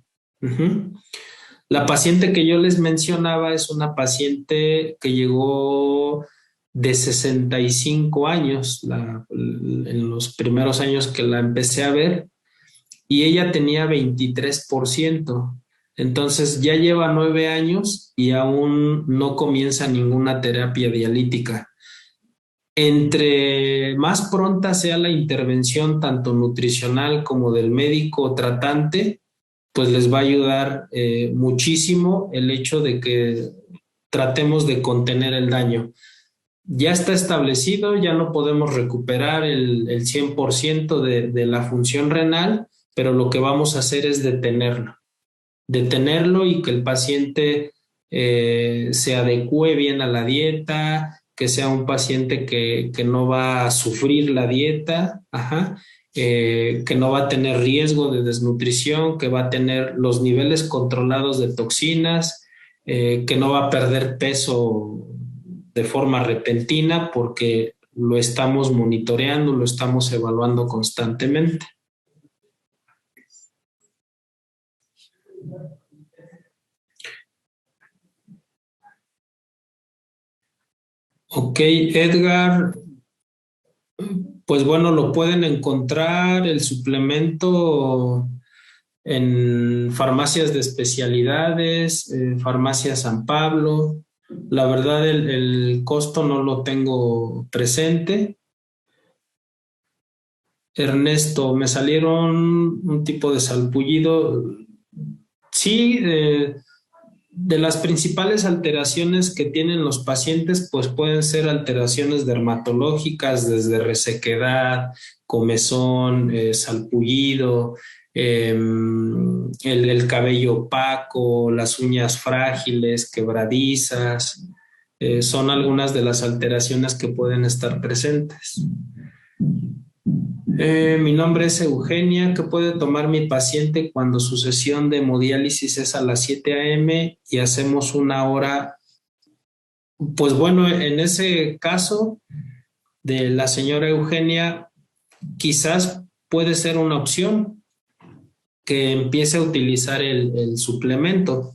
La paciente que yo les mencionaba es una paciente que llegó de 65 años, en los primeros años que la empecé a ver, y ella tenía 23%. Entonces ya lleva 9 años y aún no comienza ninguna terapia dialítica. Entre más pronta sea la intervención, tanto nutricional como del médico tratante, pues les va a ayudar muchísimo el hecho de que tratemos de contener el daño. Ya está establecido, ya no podemos recuperar el 100% de la función renal, pero lo que vamos a hacer es detenerlo y que el paciente se adecue bien a la dieta, que sea un paciente que no va a sufrir la dieta, que no va a tener riesgo de desnutrición, que va a tener los niveles controlados de toxinas, que no va a perder peso de forma repentina porque lo estamos monitoreando, lo estamos evaluando constantemente. Ok, Edgar, pues bueno, lo pueden encontrar el suplemento en farmacias de especialidades, farmacia San Pablo. La verdad, el costo no lo tengo presente. Ernesto, me salieron un tipo de salpullido. Sí, de las principales alteraciones que tienen los pacientes, pues pueden ser alteraciones dermatológicas, desde resequedad, comezón, salpullido, el cabello opaco, las uñas frágiles, quebradizas, son algunas de las alteraciones que pueden estar presentes. Mi nombre es Eugenia. ¿Qué puede tomar mi paciente cuando su sesión de hemodiálisis es a las 7 a.m. y hacemos una hora? Pues bueno, en ese caso de la señora Eugenia, quizás puede ser una opción que empiece a utilizar el suplemento.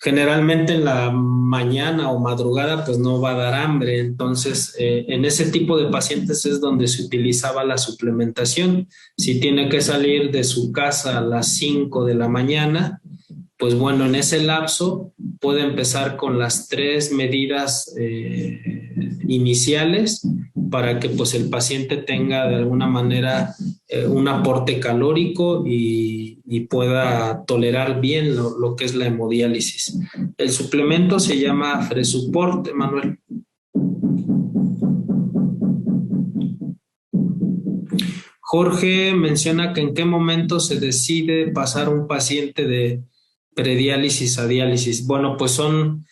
Generalmente en la mañana o madrugada pues no va a dar hambre, entonces en ese tipo de pacientes es donde se utilizaba la suplementación. Si tiene que salir de su casa a las 5 de la mañana, pues bueno, en ese lapso puede empezar con las 3 medidas iniciales para que pues el paciente tenga de alguna manera un aporte calórico y pueda tolerar bien lo que es la hemodiálisis. El suplemento se llama Fresupport, Manuel. Jorge menciona que en qué momento se decide pasar un paciente de prediálisis a diálisis. Bueno, pues son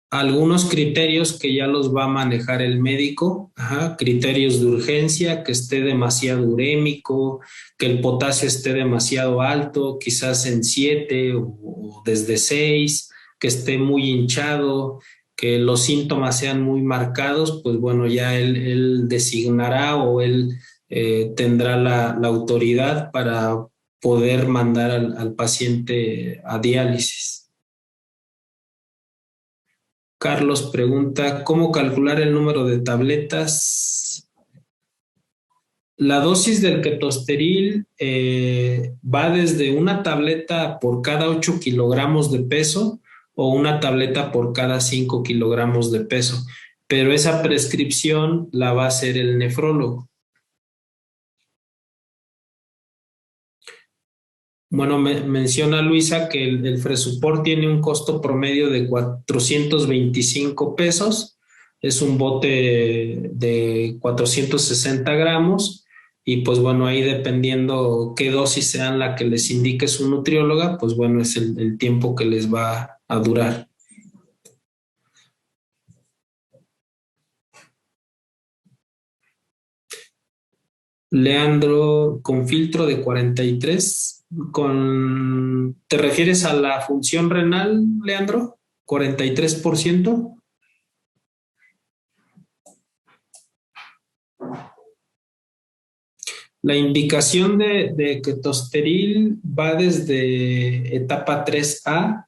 algunos criterios que ya los va a manejar el médico. Ajá, criterios de urgencia, que esté demasiado urémico, que el potasio esté demasiado alto, quizás en 7 o desde 6, que esté muy hinchado, que los síntomas sean muy marcados, pues bueno, ya él designará o él tendrá la autoridad para poder mandar al paciente a diálisis. Carlos pregunta, ¿cómo calcular el número de tabletas? La dosis del ketosteril va desde una tableta por cada 8 kilogramos de peso o una tableta por cada 5 kilogramos de peso, pero esa prescripción la va a hacer el nefrólogo. Bueno, menciona Luisa que el Fresupport tiene un costo promedio de 425 pesos. Es un bote de 460 gramos. Y pues bueno, ahí dependiendo qué dosis sean la que les indique su nutrióloga, pues bueno, es el tiempo que les va a durar. Leandro, con filtro de 43, ¿te refieres a la función renal, Leandro? ¿43%? La indicación de ketosteril va desde etapa 3A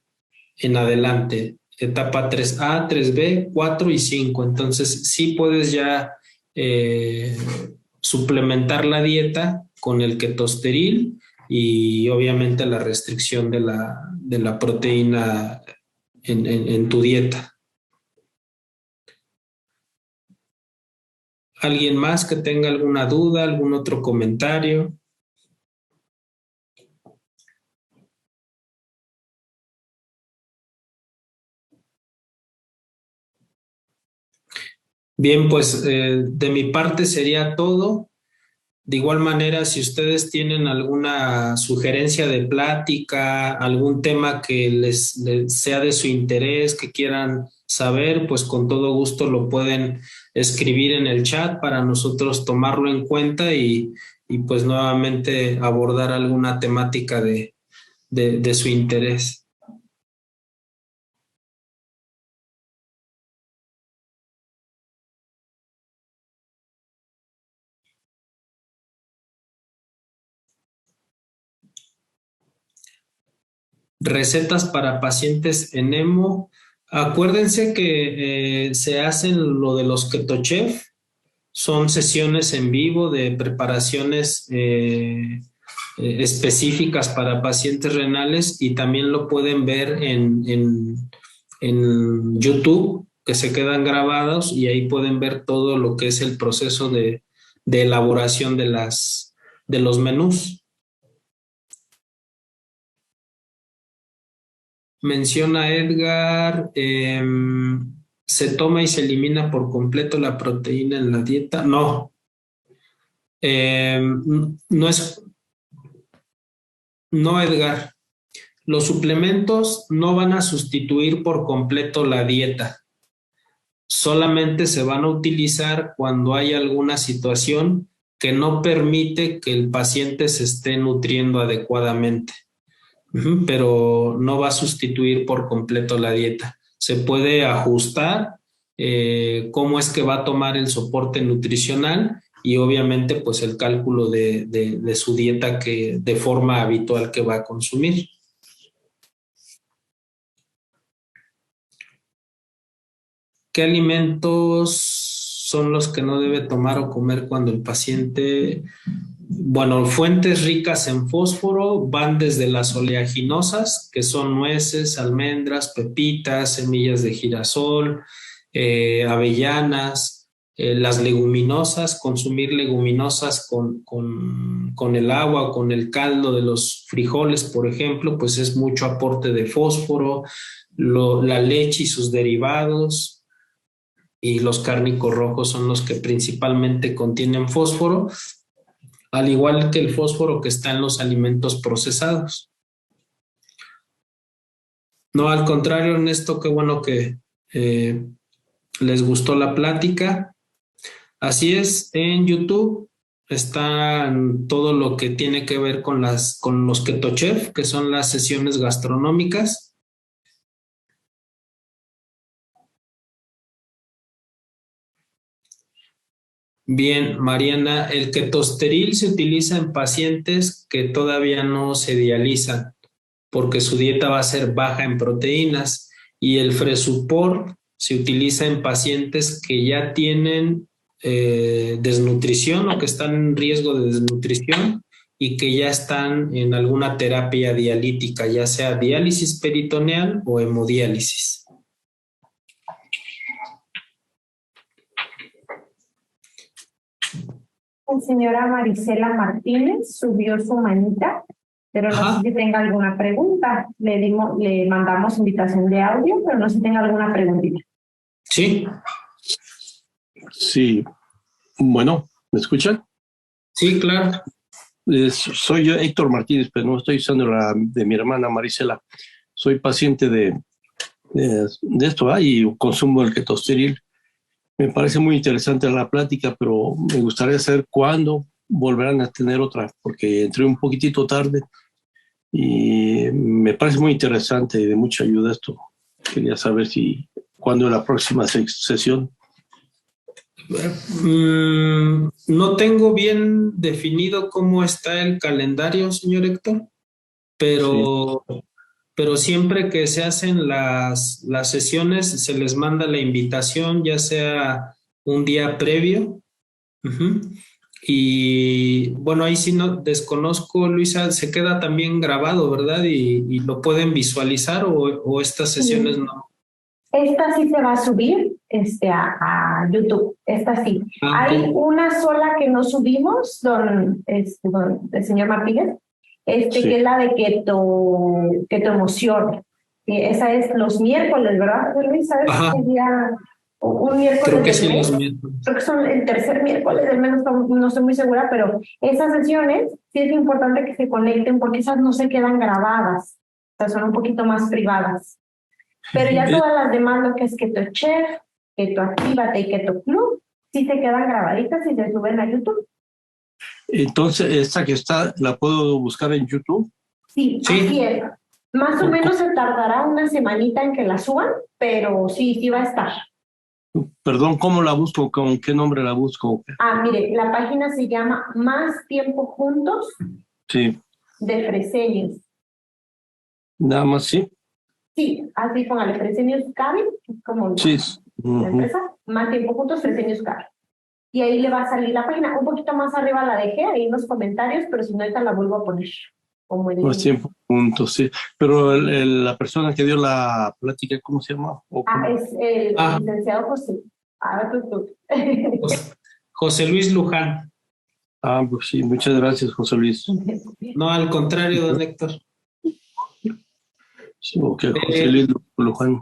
en adelante, etapa 3A, 3B, 4 y 5. Entonces, sí puedes ya eh, suplementar la dieta con el ketosteril y obviamente la restricción de la proteína en tu dieta. ¿Alguien más que tenga alguna duda, algún otro comentario? Bien, pues de mi parte sería todo. De igual manera, si ustedes tienen alguna sugerencia de plática, algún tema que les sea de su interés, que quieran saber, pues con todo gusto lo pueden escribir en el chat para nosotros tomarlo en cuenta y pues nuevamente abordar alguna temática de su interés. Recetas para pacientes en hemo. Acuérdense que se hacen lo de los Keto Chef, son sesiones en vivo de preparaciones específicas para pacientes renales y también lo pueden ver en YouTube, que se quedan grabados y ahí pueden ver todo lo que es el proceso de elaboración de los menús. Menciona Edgar, ¿se toma y se elimina por completo la proteína en la dieta? No, no es, no, Edgar. Los suplementos no van a sustituir por completo la dieta. Solamente se van a utilizar cuando hay alguna situación que no permite que el paciente se esté nutriendo adecuadamente. Pero no va a sustituir por completo la dieta. Se puede ajustar cómo es que va a tomar el soporte nutricional y obviamente pues el cálculo de su dieta que de forma habitual que va a consumir. ¿Qué alimentos son los que no debe tomar o comer cuando el paciente... Bueno, fuentes ricas en fósforo van desde las oleaginosas, que son nueces, almendras, pepitas, semillas de girasol, avellanas, las leguminosas, consumir leguminosas con el agua o con el caldo de los frijoles, por ejemplo, pues es mucho aporte de fósforo, la leche y sus derivados y los cárnicos rojos son los que principalmente contienen fósforo, al igual que el fósforo que está en los alimentos procesados. No, al contrario, Ernesto, qué bueno que les gustó la plática. Así es, en YouTube está todo lo que tiene que ver con los Keto Chef, que son las sesiones gastronómicas. Bien, Mariana, el ketosteril se utiliza en pacientes que todavía no se dializan porque su dieta va a ser baja en proteínas y el Fresupor se utiliza en pacientes que ya tienen desnutrición o que están en riesgo de desnutrición y que ya están en alguna terapia dialítica, ya sea diálisis peritoneal o hemodiálisis. La señora Marisela Martínez subió su manita, pero no sé si tenga alguna pregunta. Le mandamos invitación de audio, pero no sé si tenga alguna preguntita. Sí. Sí. Bueno, ¿me escuchan? Sí, claro. Soy yo, Héctor Martínez, pero no estoy usando la de mi hermana Marisela. Soy paciente de esto y consumo el ketosteril. Me parece muy interesante la plática, pero me gustaría saber cuándo volverán a tener otra, porque entré un poquitito tarde y me parece muy interesante y de mucha ayuda esto. Quería saber cuándo es la próxima sesión. No tengo bien definido cómo está el calendario, señor Héctor, pero, sí. Pero siempre que se hacen las sesiones se les manda la invitación, ya sea un día previo. Y bueno, ahí sí no desconozco, Luisa, se queda también grabado, ¿verdad? Y lo pueden visualizar o estas sesiones no. Esta sí se va a subir a YouTube, esta sí. Hay una sola que no subimos, el señor Martínez, sí. Que es la de keto emoción. Esa es los miércoles, ¿verdad, Luis? ¿Sabes qué día? Un miércoles. Creo que sí, los miércoles. Creo que son el tercer miércoles, al menos no estoy muy segura, pero esas sesiones sí es importante que se conecten porque esas no se quedan grabadas, o sea, son un poquito más privadas. Pero ya todas las demás, lo que es Keto Chef, Keto Actívate y Keto Club, sí se quedan grabaditas y se suben a YouTube. Entonces, ¿esta que está, la puedo buscar en YouTube? Sí, así es. Más o menos se tardará una semanita en que la suban, pero sí va a estar. Perdón, ¿cómo la busco? ¿Con qué nombre la busco? Mire, la página se llama Más Tiempo Juntos. Sí. De Fresenius. Nada más, sí. Sí, así póngale Fresenius Kabi, como Sí. la empresa, más tiempo juntos, Fresenius Kabi. Y ahí le va a salir la página. Un poquito más arriba la dejé, ahí en los comentarios, pero si no, ahorita la vuelvo a poner. Como Más tiempo juntos, sí. Pero la persona que dio la plática, ¿cómo se llama? Es el Ah, licenciado José. Tú. José Luis Luján. Pues sí, muchas gracias, José Luis. No, al contrario, don Héctor. Sí, ok, José Luis Luján.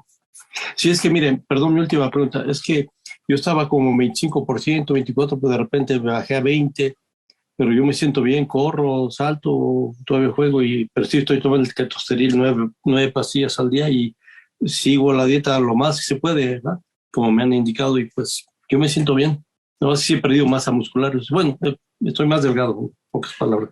Sí, es que miren, perdón, mi última pregunta, es que yo estaba como 25%, 24%, pero de repente me bajé a 20%, pero yo me siento bien, corro, salto, todavía juego, pero sí estoy tomando el ketosteril 9 pastillas al día y sigo la dieta lo más que se puede, ¿verdad? Como me han indicado, y pues yo me siento bien. No, sí he perdido masa muscular. Bueno, estoy más delgado, en pocas palabras.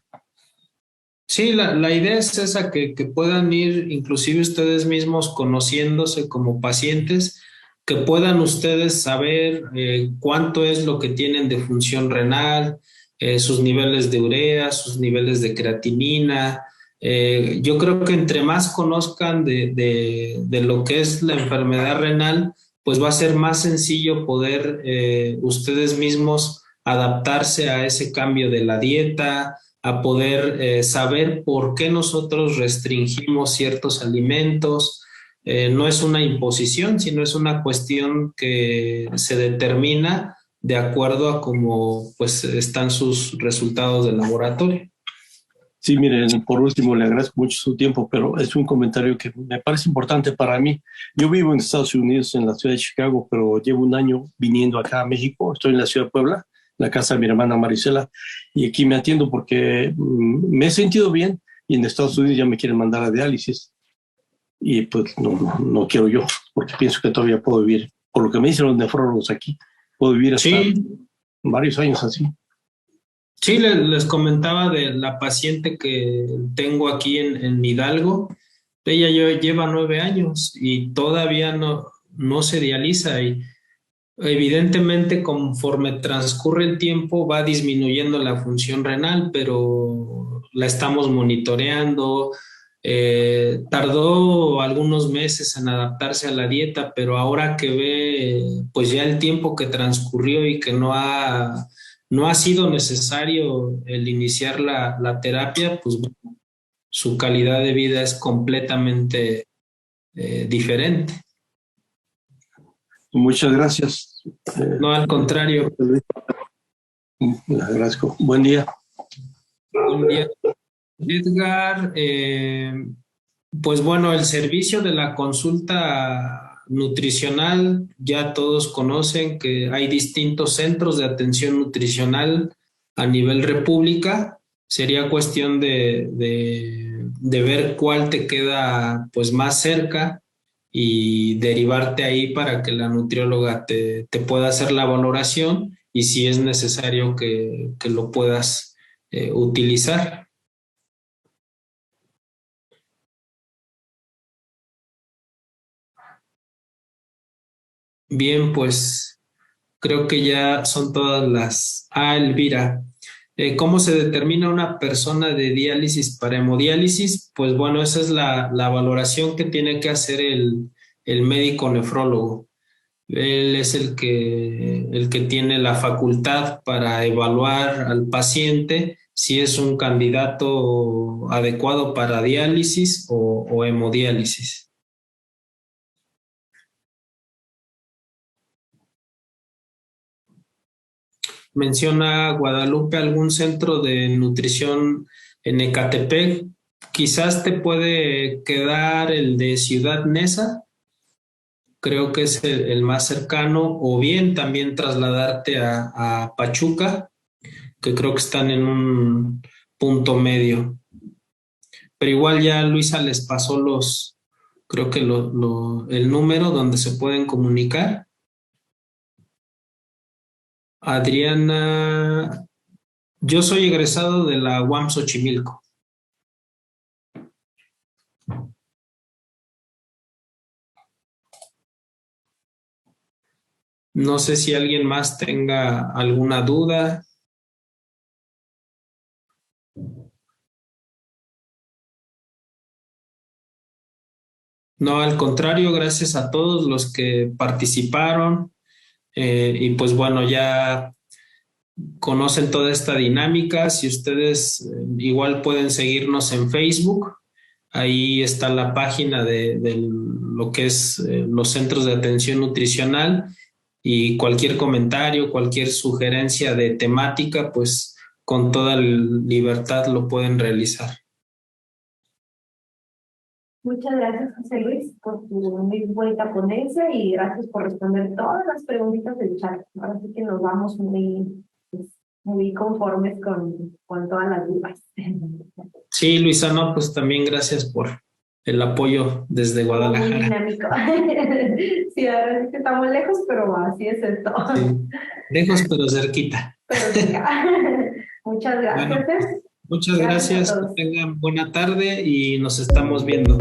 Sí, la idea es esa, que puedan ir inclusive ustedes mismos conociéndose como pacientes, que puedan ustedes saber cuánto es lo que tienen de función renal, sus niveles de urea, sus niveles de creatinina. Yo creo que entre más conozcan de lo que es la enfermedad renal, pues va a ser más sencillo poder ustedes mismos adaptarse a ese cambio de la dieta, a poder saber por qué nosotros restringimos ciertos alimentos. No es una imposición, sino es una cuestión que se determina de acuerdo a cómo pues están sus resultados de laboratorio. Sí, miren, por último, le agradezco mucho su tiempo, pero es un comentario que me parece importante para mí. Yo vivo en Estados Unidos, en la ciudad de Chicago, pero llevo un año viniendo acá a México. Estoy en la ciudad de Puebla, en la casa de mi hermana Marisela, y aquí me atiendo porque me he sentido bien y en Estados Unidos ya me quieren mandar a diálisis. Y pues no quiero yo, porque pienso que todavía puedo vivir. Por lo que me dicen los nefrólogos aquí, puedo vivir hasta Sí, varios años así. sí, les comentaba de la paciente que tengo aquí en Hidalgo. Ella lleva 9 años y todavía no se dializa. Y evidentemente, conforme transcurre el tiempo, va disminuyendo la función renal, pero la estamos monitoreando. Tardó algunos meses en adaptarse a la dieta, pero ahora que ve, pues ya el tiempo que transcurrió y que no ha sido necesario el iniciar la terapia, pues bueno, su calidad de vida es completamente diferente. Muchas gracias. No, al contrario. Le agradezco. Buen día. Buen día. Edgar, pues bueno, el servicio de la consulta nutricional, ya todos conocen que hay distintos centros de atención nutricional a nivel república. Sería cuestión de ver cuál te queda pues más cerca y derivarte ahí para que la nutrióloga te pueda hacer la valoración y si es necesario que lo puedas utilizar. Bien, pues creo que ya son todas las... Ah, Elvira, ¿cómo se determina una persona de diálisis para hemodiálisis? Pues bueno, esa es la valoración que tiene que hacer el médico nefrólogo. Él es el que tiene la facultad para evaluar al paciente si es un candidato adecuado para diálisis o hemodiálisis. Menciona Guadalupe algún centro de nutrición en Ecatepec. Quizás te puede quedar el de Ciudad Neza, creo que es el más cercano, o bien también trasladarte a Pachuca, que creo que están en un punto medio. Pero igual ya Luisa les pasó creo que el número donde se pueden comunicar. Adriana, yo soy egresado de la UAM Xochimilco. No sé si alguien más tenga alguna duda. No, al contrario, gracias a todos los que participaron y pues bueno, ya conocen toda esta dinámica. Si ustedes igual pueden seguirnos en Facebook, ahí está la página de lo que es los centros de atención nutricional y cualquier comentario, cualquier sugerencia de temática, pues con toda libertad lo pueden realizar. Muchas gracias, José Luis, por tu muy buena ponencia y gracias por responder todas las preguntitas del chat. Ahora sí que nos vamos pues, muy conformes con todas las dudas. Sí, Luisa, no, pues también gracias por el apoyo desde Muy Guadalajara. dinámico. Sí, ahora sí que estamos lejos, pero así es esto. Sí, lejos pero cerquita. Pero cerca. Muchas gracias. Bueno, muchas Gracias a gracias, que todos. tengan buena tarde y nos estamos viendo.